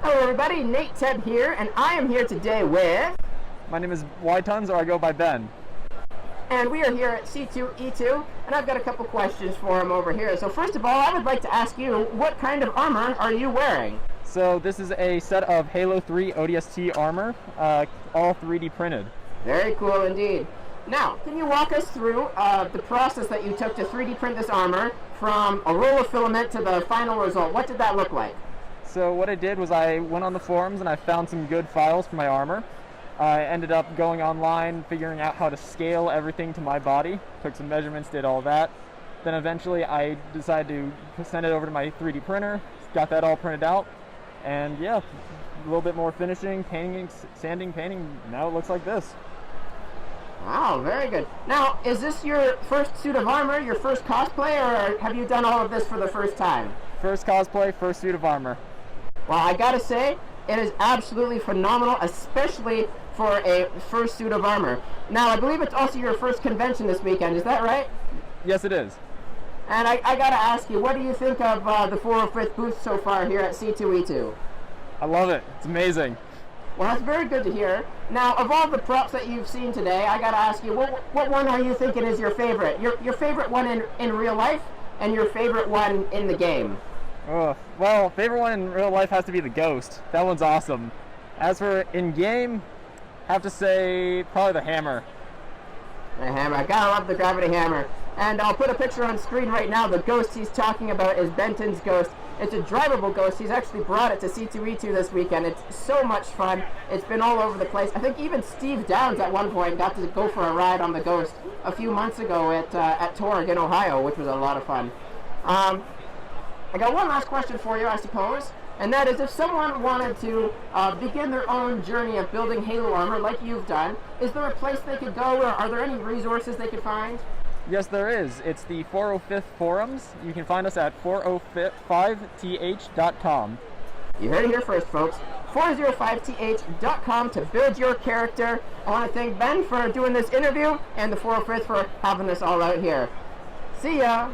Hello everybody, Nate Ted here, and I am here today with... My name is YTunz, or I go by Ben. And we are here at C2E2, and I've got a couple questions for him over here. So first of all, I would like to ask you, what kind of armor are you wearing? So this is a set of Halo 3 ODST armor, all 3D printed. Very cool indeed. Now, can you walk us through the process that you took to 3D print this armor from a roll of filament to the final result? What did that look like? So what I did was I went on the forums and I found some good files for my armor. I ended up going online, figuring out how to scale everything to my body, took some measurements, did all that. Then eventually I decided to send it over to my 3D printer, got that all printed out, and yeah, a little bit more finishing, painting, sanding, painting, now it looks like this. Wow, very good. Now, is this your first suit of armor, your first cosplay, or have you done all of this for the first time? First cosplay, first suit of armor. Well, I gotta say, it is absolutely phenomenal, especially for a first suit of armor. Now, I believe it's also your first convention this weekend, is that right? Yes, it is. And I gotta ask you, what do you think of the 405th booth so far here at C2E2? I love it. It's amazing. Well, that's very good to hear. Now, of all the props that you've seen today, I gotta ask you, what one are you thinking is your favorite? Your favorite one in real life, and your favorite one in the game? Oh, well, favorite one in real life has to be the Ghost. That one's awesome. As for in-game, have to say probably the Hammer. The Hammer. I gotta love the gravity hammer. And I'll put a picture on screen right now. The Ghost he's talking about is Benton's Ghost. It's a drivable Ghost. He's actually brought it to C2E2 this weekend. It's so much fun. It's been all over the place. I think even Steve Downs at one point got to go for a ride on the Ghost a few months ago at Torg in Ohio, which was a lot of fun. I got one last question for you, I suppose, and that is, if someone wanted to begin their own journey of building Halo armor like you've done, is there a place they could go, or are there any resources they could find? Yes, there is. It's the 405th forums. You can find us at 405th.com. You heard it here first, folks. 405th.com to build your character. I want to thank Ben for doing this interview and the 405th for having us all out here. See ya!